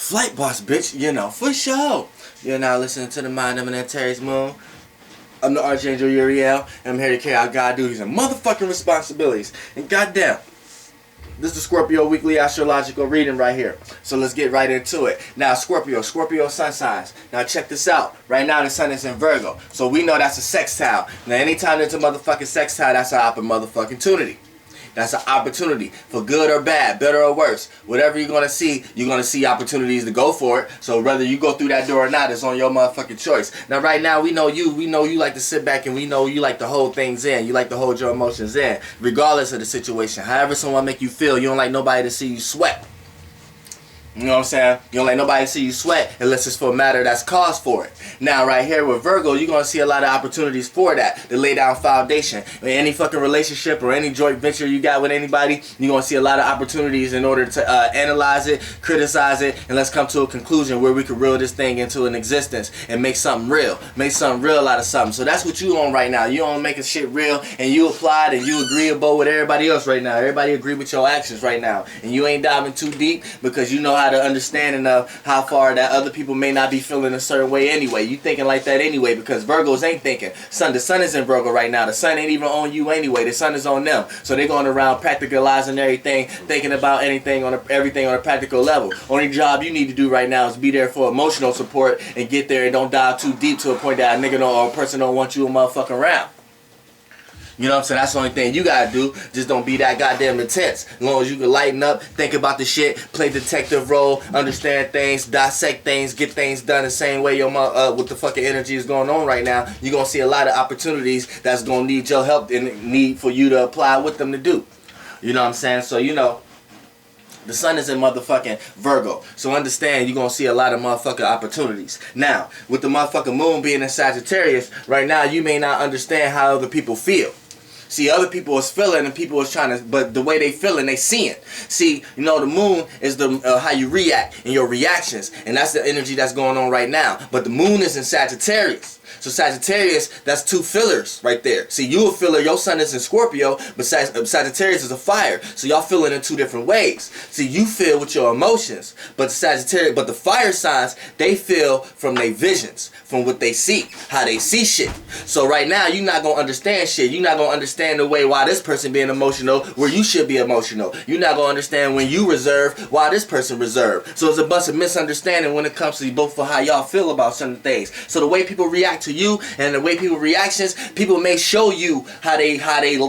flight boss, bitch, you know, for sure. You're now listening to the Mind of an Antares Moon. I'm the Archangel Uriel, and I'm here to carry out God duties and motherfucking responsibilities. And goddamn, this is the Scorpio weekly astrological reading right here. So let's get right into it. Now, Scorpio sun signs. Now check this out. Right now the sun is in Virgo. So we know that's a sextile. Now anytime there's a motherfucking sextile, that's an opportunity. That's an opportunity for good or bad, better or worse. Whatever you're going to see opportunities to go for it. So whether you go through that door or not, it's on your motherfucking choice. Now right now, we know you like to sit back, and we know you like to hold things in. You like to hold your emotions in, regardless of the situation. However someone make you feel, you don't like nobody to see you sweat. You know what I'm saying? You don't like nobody to see you sweat unless it's for a matter that's caused for it. Now, right here with Virgo, you're going to see a lot of opportunities for that, to lay down foundation. In any fucking relationship or any joint venture you got with anybody, you're going to see a lot of opportunities in order to analyze it, criticize it, and let's come to a conclusion where we can reel this thing into an existence and make something real. Make something real out of something. So that's what you on right now. You on making shit real, and you applied and you agreeable with everybody else right now. Everybody agree with your actions right now. And you ain't diving too deep because you know how to understanding of how far that other people may not be feeling a certain way anyway. You thinking like that anyway because Virgos ain't thinking. The sun is in Virgo right now. The sun ain't even on you anyway. The sun is on them. So they're going around practicalizing everything, thinking about everything on a practical level. Only job you need to do right now is be there for emotional support and get there and don't dive too deep to a point that a nigga or a person don't want you a motherfucking around. You know what I'm saying? That's the only thing you gotta do. Just don't be that goddamn intense. As long as you can lighten up, think about the shit, play detective role, understand things, dissect things, get things done the same way your what the fucking energy is going on right now, you're gonna see a lot of opportunities that's gonna need your help and need for you to apply with them to do. You know what I'm saying? So you know, the sun is in motherfucking Virgo. So understand you're going to see a lot of motherfucking opportunities. Now, with the motherfucking moon being in Sagittarius, right now you may not understand how other people feel. See, other people is feeling and people is trying to, but the way they feeling, they seeing. See, you know, the moon is the how you react and your reactions. And that's the energy that's going on right now. But the moon is in Sagittarius. So Sagittarius, that's two fillers right there. See, you a filler, your sun is in Scorpio, but Sagittarius is a fire. So y'all feeling in two different ways. See, you feel with your emotions, but the fire signs, they feel from their visions, from what they see, how they see shit. So right now, you're not going to understand shit. You're not going to understand the way why this person being emotional where you should be emotional. You're not going to understand when you reserve why this person reserved. So it's a bunch of misunderstanding when it comes to both for how y'all feel about certain things. So the way people react to you and the way people reactions, people may show you how they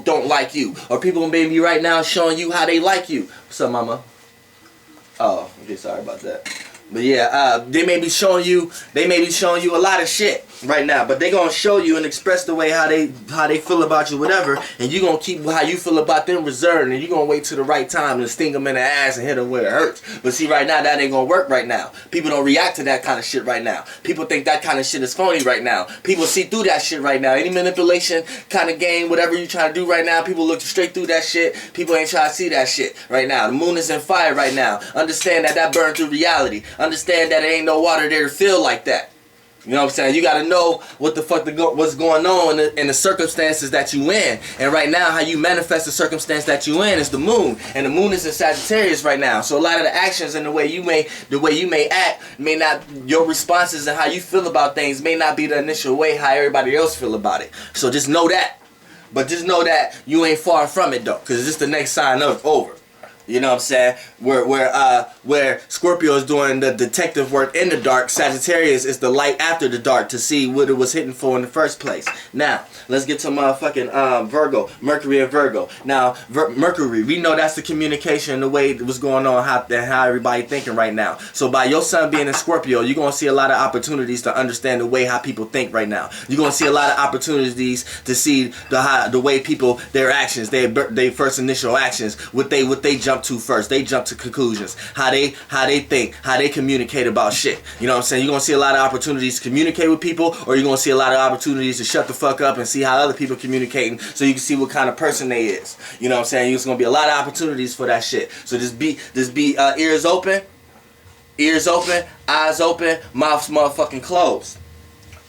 don't like you, or people may be right now showing you how they like you. What's up, mama? Oh, okay, sorry about that. But yeah, they may be showing you a lot of shit right now, but they gonna show you and express the way how they feel about you, whatever, and you gonna keep how you feel about them reserved, and you gonna wait till the right time to sting them in the ass and hit them where it hurts. But see, right now that ain't gonna work right now. People don't react to that kind of shit right now. People think that kind of shit is phony right now. People see through that shit right now. Any manipulation kind of game, whatever you trying to do right now, people look straight through that shit. People ain't trying to see that shit right now. The moon is in fire right now. Understand that burned through reality. Understand that there ain't no water there to feel like that. You know what I'm saying? You got to know what the fuck what's going on in the circumstances that you in. And right now, how you manifest the circumstance that you in is the moon. And the moon is in Sagittarius right now. So a lot of the actions and the way you may act may not, your responses and how you feel about things may not be the initial way how everybody else feel about it. So just know that. But just know that you ain't far from it though, because it's the next sign of over. You know what I'm saying? Where Scorpio is doing the detective work in the dark, Sagittarius is the light after the dark to see what it was hitting for in the first place. Now, let's get to motherfucking Virgo, Mercury and Virgo. Now, Mercury, we know that's the communication, the way it was going on, how everybody thinking right now. So by your sun being in Scorpio, you're going to see a lot of opportunities to understand the way how people think right now. You're going to see a lot of opportunities to see the way people, their actions, their first initial actions, what they jump to first. They jump to conclusions. How they think, how they communicate about shit. You know what I'm saying? You're going to see a lot of opportunities to communicate with people, or you're going to see a lot of opportunities to shut the fuck up and see how other people communicating so you can see what kind of person they is. You know what I'm saying? There's going to be a lot of opportunities for that shit. So just be ears open, eyes open, mouths motherfucking closed.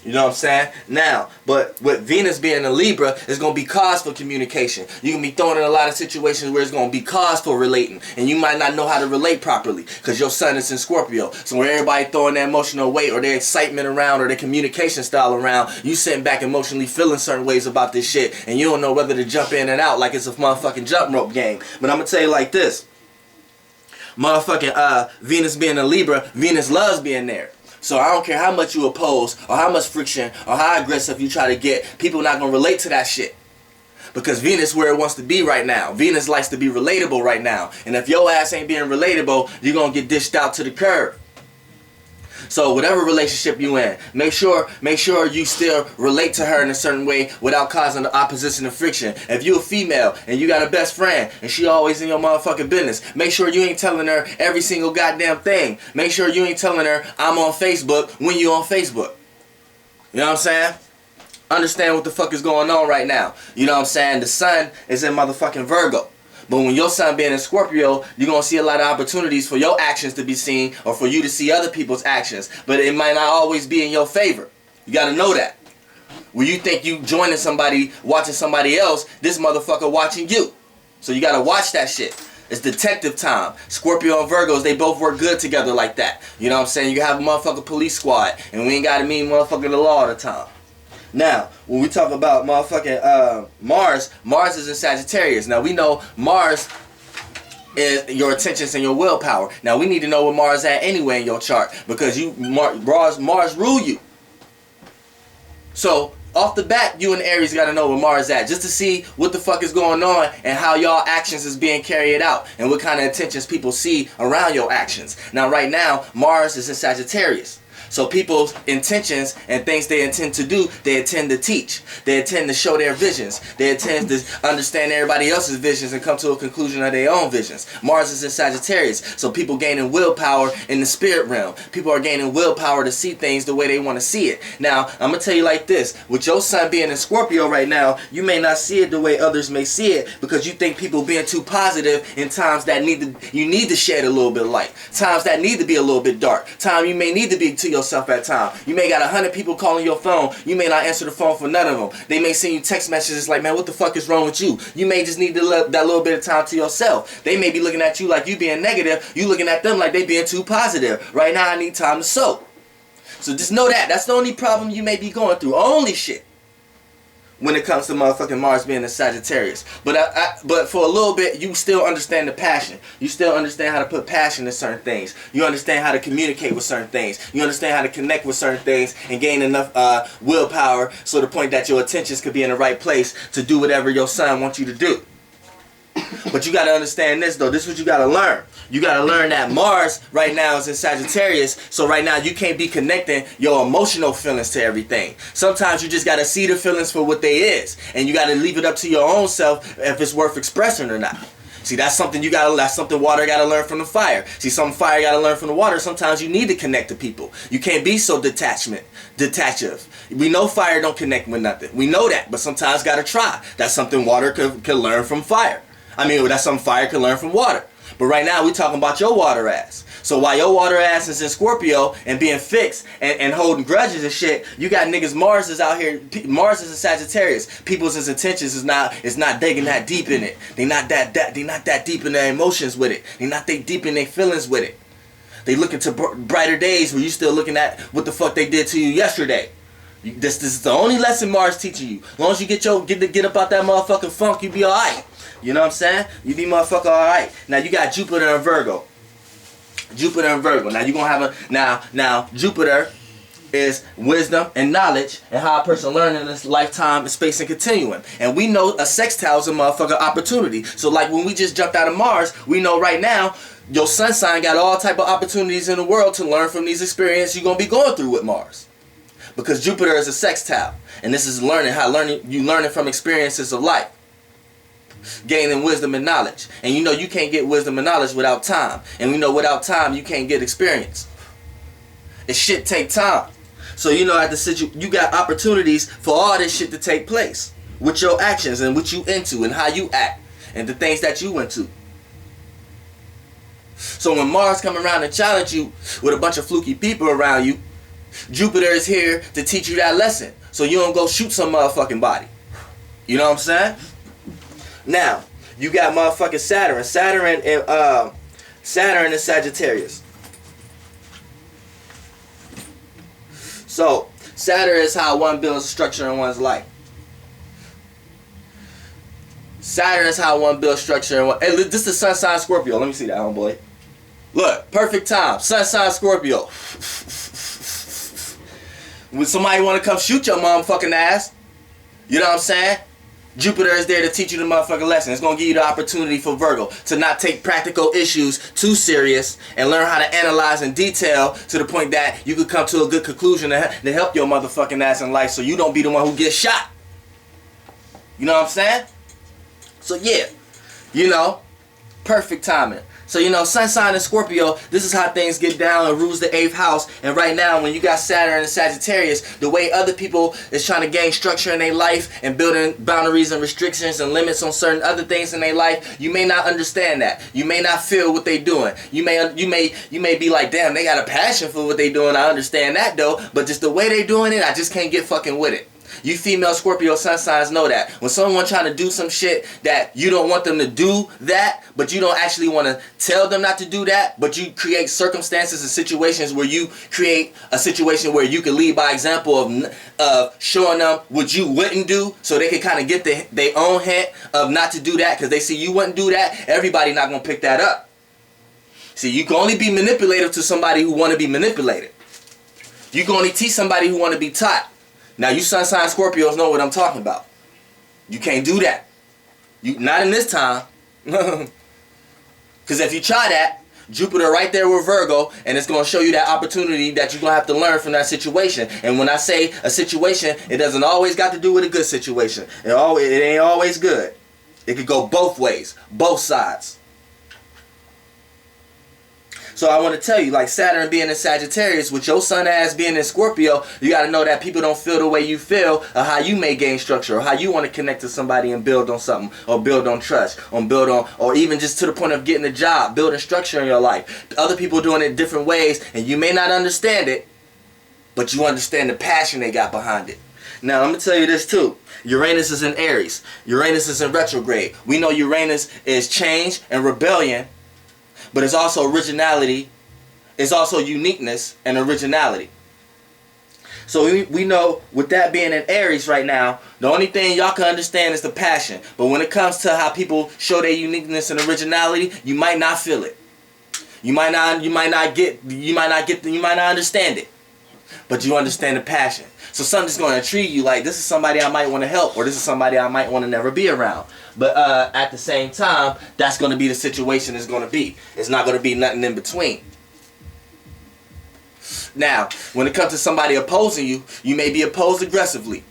You know what I'm saying? Now, but with Venus being a Libra, it's going to be cause for communication. You're going to be thrown in a lot of situations where it's going to be cause for relating. And you might not know how to relate properly because your sun is in Scorpio. So where everybody throwing their emotional weight or their excitement around or their communication style around, you sitting back emotionally feeling certain ways about this shit. And you don't know whether to jump in and out like it's a motherfucking jump rope game. But I'm going to tell you like this. Motherfucking Venus being a Libra, Venus loves being there. So I don't care how much you oppose or how much friction or how aggressive you try to get, people not going to relate to that shit. Because Venus where it wants to be right now. Venus likes to be relatable right now. And if your ass ain't being relatable, you're going to get dished out to the curb. So whatever relationship you in, make sure you still relate to her in a certain way without causing the opposition and friction. If you a female and you got a best friend and she always in your motherfucking business, make sure you ain't telling her every single goddamn thing. Make sure you ain't telling her I'm on Facebook when you on Facebook. You know what I'm saying? Understand what the fuck is going on right now. You know what I'm saying? The sun is in motherfucking Virgo. But when your sun being in Scorpio, you're going to see a lot of opportunities for your actions to be seen or for you to see other people's actions. But it might not always be in your favor. You got to know that. When you think you joining somebody, watching somebody else, this motherfucker watching you. So you got to watch that shit. It's detective time. Scorpio and Virgos, they both work good together like that. You know what I'm saying? You have a motherfucking police squad. And we ain't got to mean motherfucking the law all the time. Now, when we talk about motherfucking Mars, Mars is in Sagittarius. Now, we know Mars is your intentions and your willpower. Now, we need to know where Mars at anyway in your chart because Mars rule you. So, off the bat, you and Aries got to know where Mars at just to see what the fuck is going on and how y'all actions is being carried out and what kind of intentions people see around your actions. Now, right now, Mars is in Sagittarius. So people's intentions and things they intend to do, they intend to teach. They intend to show their visions. They intend to understand everybody else's visions and come to a conclusion of their own visions. Mars is in Sagittarius. So people gaining willpower in the spirit realm. People are gaining willpower to see things the way they want to see it. Now, I'm going to tell you like this. With your sun being in Scorpio right now, you may not see it the way others may see it because you think people being too positive in times that you need to shed a little bit of light. Times that need to be a little bit dark. Time you may need to be to yourself at time. You may got 100 people calling your phone. You may not answer the phone for none of them. They may send you text messages like, man, what the fuck is wrong with you? You may just need that little bit of time to yourself. They may be looking at you like you being negative. You looking at them like they being too positive. Right now I need time to soak. So just know that. That's the only problem you may be going through. Only shit. When it comes to motherfucking Mars being a Sagittarius. But for a little bit, you still understand the passion. You still understand how to put passion in certain things. You understand how to communicate with certain things. You understand how to connect with certain things and gain enough willpower so the point that your attentions could be in the right place to do whatever your sun wants you to do. But you got to understand this, though. This is what you got to learn. You got to learn that Mars right now is in Sagittarius. So right now you can't be connecting your emotional feelings to everything. Sometimes you just got to see the feelings for what they is. And you got to leave it up to your own self if it's worth expressing or not. See, that's something that's something water got to learn from the fire. See, some fire got to learn from the water. Sometimes you need to connect to people. You can't be so detachive. We know fire don't connect with nothing. We know that, but sometimes got to try. That's something water could learn from fire. That's something fire can learn from water. But right now, we talking about your water ass. So while your water ass is in Scorpio and being fixed and holding grudges and shit, you got niggas Mars is out here. Mars is in Sagittarius. People's intentions is not digging that deep in it. They not that deep in their emotions with it. They not that deep in their feelings with it. They looking to brighter days where you still looking at what the fuck they did to you yesterday. This is the only lesson Mars teaching you. As long as you get up out that motherfucking funk, you be alright. You know what I'm saying? You be motherfucker alright. Now you got Jupiter and Virgo. Jupiter and Virgo. Now you gonna have now Jupiter is wisdom and knowledge and how a person learning in this lifetime, space, and continuum. And we know a sextile is a motherfucker opportunity. So like when we just jumped out of Mars, we know right now your sun sign got all type of opportunities in the world to learn from these experiences you're gonna be going through with Mars. Because Jupiter is a sextile. And this is you learning from experiences of life. Gaining wisdom and knowledge. And you know you can't get wisdom and knowledge without time. And we know without time you can't get experience. It shit take time. So you know you got opportunities for all this shit to take place. With your actions and what you into and how you act. And the things that you into. So when Mars come around and challenge you with a bunch of fluky people around you, Jupiter is here to teach you that lesson, so you don't go shoot some motherfucking body. You know what I'm saying? Now, you got motherfucking Saturn. Saturn and Sagittarius. So, Saturn is how one builds structure in one's life. Saturn is how one builds structure in one. Hey, this is Sun sign Scorpio. Let me see that, homeboy. Look, perfect time. Sun sign Scorpio. When somebody want to come shoot your motherfucking ass, you know what I'm saying? Jupiter is there to teach you the motherfucking lesson. It's going to give you the opportunity for Virgo to not take practical issues too serious and learn how to analyze in detail to the point that you could come to a good conclusion to help your motherfucking ass in life so you don't be the one who gets shot. You know what I'm saying? So yeah, you know, perfect timing. So, you know, Sun sign and Scorpio, this is how things get down and rules the 8th house. And right now, when you got Saturn and Sagittarius, the way other people is trying to gain structure in their life and building boundaries and restrictions and limits on certain other things in their life, you may not understand that. You may not feel what they're doing. You may be like, damn, they got a passion for what they're doing. I understand that though, but just the way they're doing it, I just can't get fucking with it. You female Scorpio sun signs know that. When someone trying to do some shit that you don't want them to do that, but you don't actually want to tell them not to do that, but you create circumstances and situations where you create a situation where you can lead by example of showing them what you wouldn't do so they can kind of get their own hint of not to do that because they see you wouldn't do that. Everybody not going to pick that up. See, you can only be manipulative to somebody who want to be manipulated. You can only teach somebody who want to be taught. Now, you sun sign Scorpios know what I'm talking about. You can't do that. Not in this time. Because if you try that, Jupiter right there with Virgo, and it's going to show you that opportunity that you're going to have to learn from that situation. And when I say a situation, it doesn't always got to do with a good situation. It ain't always good. It could go both ways, both sides. So I want to tell you, like Saturn being in Sagittarius, with your sun ass being in Scorpio, you got to know that people don't feel the way you feel, or how you may gain structure, or how you want to connect to somebody and build on something, or build on trust, or even just to the point of getting a job, building structure in your life. Other people doing it different ways, and you may not understand it, but you understand the passion they got behind it. Now, I'm going to tell you this too. Uranus is in Aries. Uranus is in retrograde. We know Uranus is change and rebellion, but it's also originality, it's also uniqueness and originality. So we know with that being in Aries right now, the only thing y'all can understand is the passion. But when it comes to how people show their uniqueness and originality, you might not feel it. You might not understand it. But you understand the passion. So something's going to intrigue you, like this is somebody I might want to help, or this is somebody I might want to never be around. But at the same time, that's going to be the situation it's going to be. It's not going to be nothing in between. Now, when it comes to somebody opposing you, you may be opposed aggressively.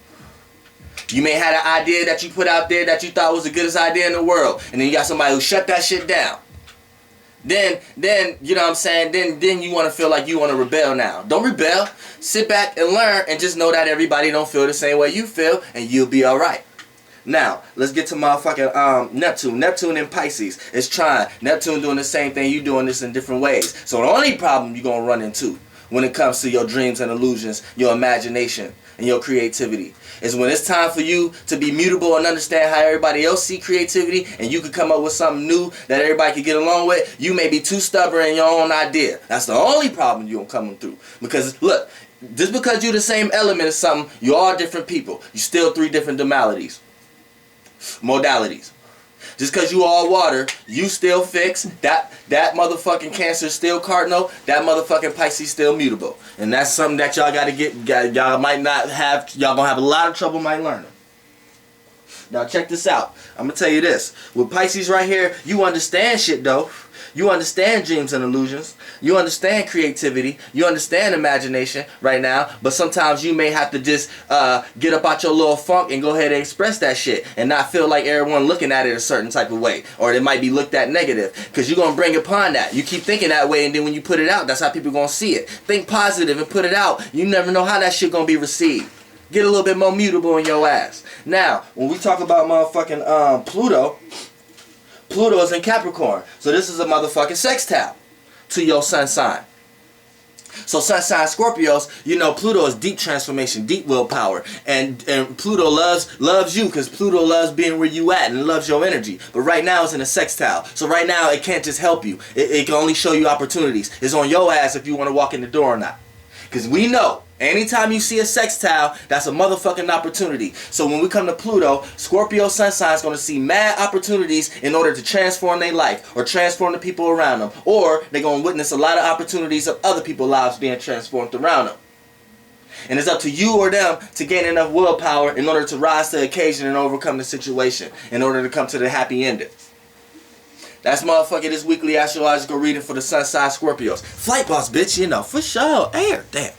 You may have an idea that you put out there that you thought was the goodest idea in the world, and then you got somebody who shut that shit down. Then you know what I'm saying, then you want to feel like you want to rebel now. Don't rebel. Sit back and learn and just know that everybody don't feel the same way you feel, and you'll be alright. Now, let's get to motherfucking Neptune. Neptune in Pisces is trying. Neptune doing the same thing. You doing this in different ways. So the only problem you're going to run into when it comes to your dreams and illusions, your imagination, and your creativity is when it's time for you to be mutable and understand how everybody else see creativity, and you could come up with something new that everybody could get along with. You may be too stubborn in your own idea. That's the only problem you're coming through. Because look, just because you're the same element as something, you are different people. You still 3 different modalities. Just because you all water, you still fixed. That motherfucking Cancer still cardinal. That motherfucking Pisces still mutable. And that's something that y'all gotta get. Y'all might not have. Y'all gonna have a lot of trouble might learning. Now check this out. I'm gonna tell you this. With Pisces right here, you understand shit though. You understand dreams and illusions. You understand creativity. You understand imagination right now. But sometimes you may have to just get up out your little funk and go ahead and express that shit and not feel like everyone looking at it a certain type of way. Or it might be looked at negative. Because you're going to bring upon that. You keep thinking that way, and then when you put it out, that's how people going to see it. Think positive and put it out. You never know how that shit going to be received. Get a little bit more mutable in your ass. Now, when we talk about motherfucking Pluto, Pluto is in Capricorn. So this is a motherfucking sextile to your sun sign. So sun sign Scorpios, you know, Pluto is deep transformation, deep willpower. And Pluto loves you because Pluto loves being where you at and loves your energy. But right now it's in a sextile. So right now it can't just help you. It can only show you opportunities. It's on your ass if you want to walk in the door or not. Because we know, anytime you see a sextile, that's a motherfucking opportunity. So when we come to Pluto, Scorpio sun sign is going to see mad opportunities in order to transform their life or transform the people around them. Or they're going to witness a lot of opportunities of other people's lives being transformed around them. And it's up to you or them to gain enough willpower in order to rise to the occasion and overcome the situation in order to come to the happy ending. That's motherfucking this weekly astrological reading for the sun sign Scorpios. Flight boss, bitch, you know, for sure. Air, damn.